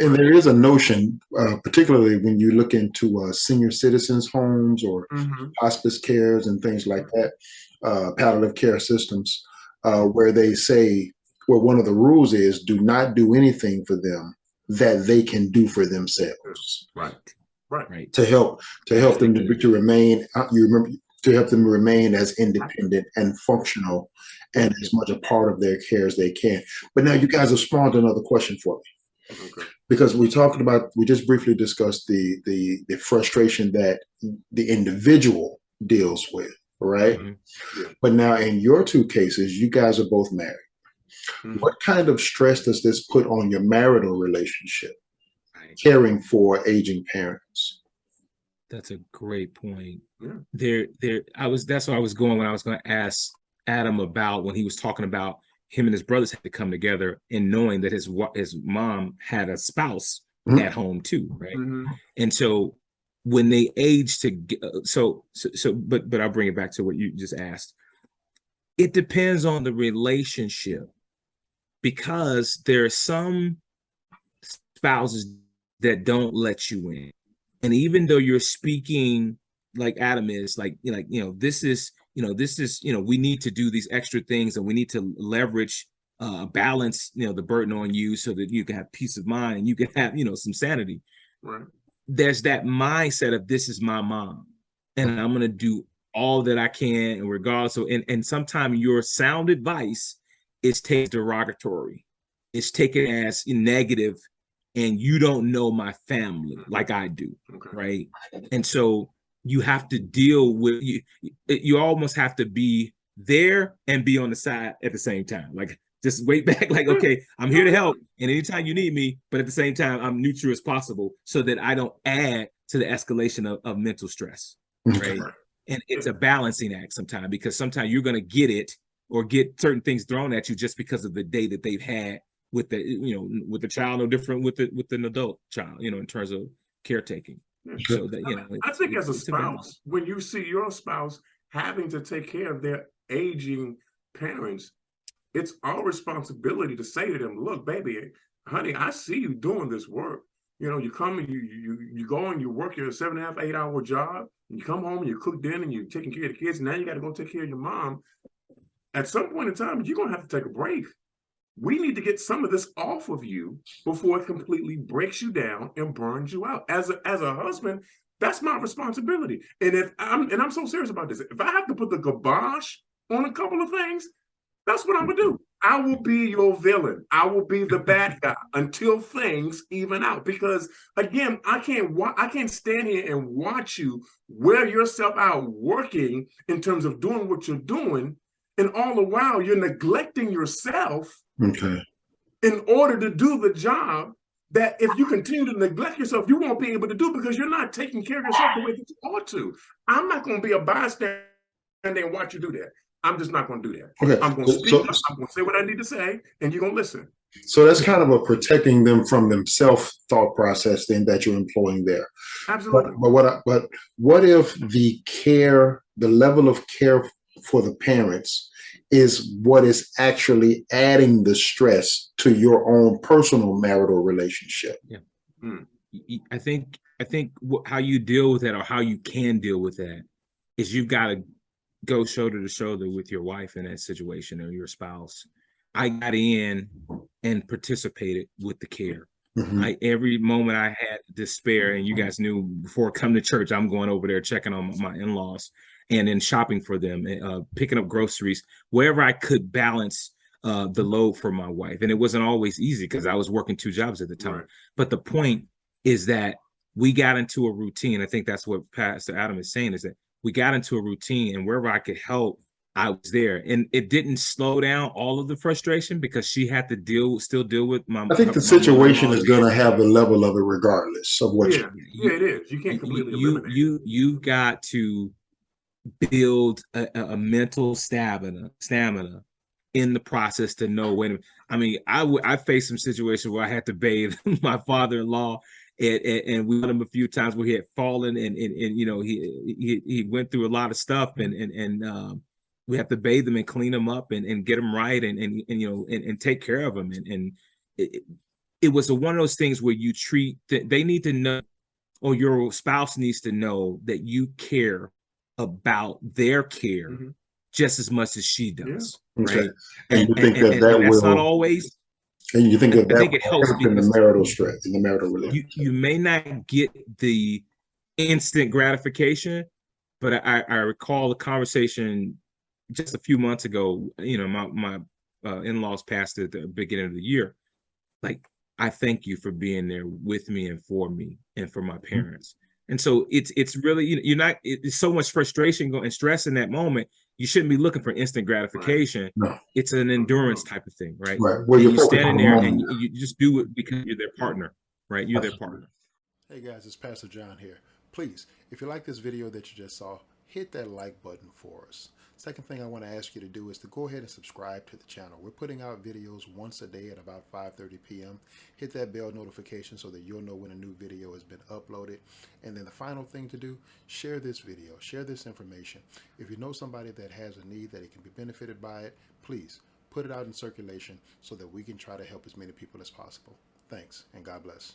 and there is a notion, particularly when you look into senior citizens' homes or hospice cares and things like that, palliative care systems, where they say, where one of the rules is, do not do anything for them that they can do for themselves. Right. Right. To help them to remain, to help them remain as independent and functional and as much a part of their care as they can. But now you guys have spawned another question for me. Okay. Because we just briefly discussed the frustration that the individual deals with, right? Yeah. But now in your two cases, you guys are both married. What kind of stress does this put on your marital relationship, caring for aging parents? That's a great point. That's where I was going when I was going to ask Adam about when he was talking about him and his brothers had to come together and knowing that his mom had a spouse at home too, right? And so when they age but I'll bring it back to what you just asked. It depends on the relationship, because there are some spouses that don't let you in. And even though you're speaking like Adam is, this is, we need to do these extra things and we need to leverage, balance, the burden on you so that you can have peace of mind and you can have, some sanity. Right. There's that mindset of, this is my mom and I'm going to do all that I can, and regardless of, and sometimes your sound advice is taken derogatory. It's taken as negative, and you don't know my family like I do, right? And so you have to deal with, you almost have to be there and be on the side at the same time. Like, just wait back, like, okay, I'm here to help, and anytime you need me, but at the same time, I'm neutral as possible so that I don't add to the escalation of mental stress, right? And it's a balancing act sometimes, because sometimes you're going to get it or get certain things thrown at you just because of the day that they've had with the, with the child, no different with an adult child, in terms of caretaking. So that, I think as a spouse, when you see your spouse having to take care of their aging parents, it's our responsibility to say to them, look, baby, honey, I see you doing this work. You come and you go and you work your 7.5, 8-hour job, and you come home and you cook dinner and you're taking care of the kids, and now you got to go take care of your mom. At some point in time, you're going to have to take a break. We need to get some of this off of you before it completely breaks you down and burns you out. As a husband, that's my responsibility. And I'm so serious about this. If I have to put the kibosh on a couple of things, that's what I'm gonna do. I will be your villain. I will be the bad guy until things even out. Because again, I can't stand here and watch you wear yourself out working in terms of doing what you're doing, and all the while you're neglecting yourself in order to do the job that, if you continue to neglect yourself, you won't be able to do, because you're not taking care of yourself the way that you ought to. I'm not going to be a bystander and watch you do that. I'm just not going to do that. Okay. I'm going to speak up. I'm going to say what I need to say, and you're going to listen. So that's kind of a protecting them from themselves thought process then that you're employing there. Absolutely. But what if the level of care for the parents is what is actually adding the stress to your own personal marital relationship? Yeah. I think how you deal with that, or how you can deal with that, is you've got to go shoulder to shoulder with your wife in that situation, or your spouse. I got in and participated with the care. Every moment I had despair, and you guys knew before coming to church, I'm going over there checking on my in-laws and then shopping for them, picking up groceries, wherever I could balance the load for my wife. And it wasn't always easy because I was working 2 jobs at the time. Right. But the point is that we got into a routine. I think that's what Pastor Adam is saying, is that we got into a routine, and wherever I could help, I was there. And it didn't slow down all of the frustration, because she had to still deal with my. I think the situation is going to have the level of it regardless of what. Yeah, it is. You can't completely eliminate. You got to build a mental stamina in the process to know when. I mean, I faced some situations where I had to bathe my father-in-law. And we met him a few times where he had fallen, and he went through a lot of stuff, and we have to bathe him and clean him up and get him right, and take care of him, and it was one of those things where you treat that they need to know, or your spouse needs to know, that you care about their care just as much as she does, right? And you think that that that's not will, always. and you think that I that think it will helps help in the because marital stress, in the marital relationship. you may not get the instant gratification, but I recall a conversation just a few months ago. You know, my in-laws passed at the beginning of the year. Like, I thank you for being there with me and for me and for my parents. And so it's really, you're not, it's so much frustration and stress in that moment. You shouldn't be looking for instant gratification. No. It's an endurance type of thing, right? Right. Well, and you're you focused stand in on the there moment. and you just do it because you're their partner, right? You're their partner. Hey guys, it's Pastor John here. Please, if you like this video that you just saw, hit that like button for us. Second thing I want to ask you to do is to go ahead and subscribe to the channel. We're putting out videos once a day at about 5:30 p.m. Hit that bell notification so that you'll know when a new video has been uploaded. And then the final thing to do, share this video, share this information. If you know somebody that has a need that it can be benefited by it, please put it out in circulation so that we can try to help as many people as possible. Thanks, and God bless.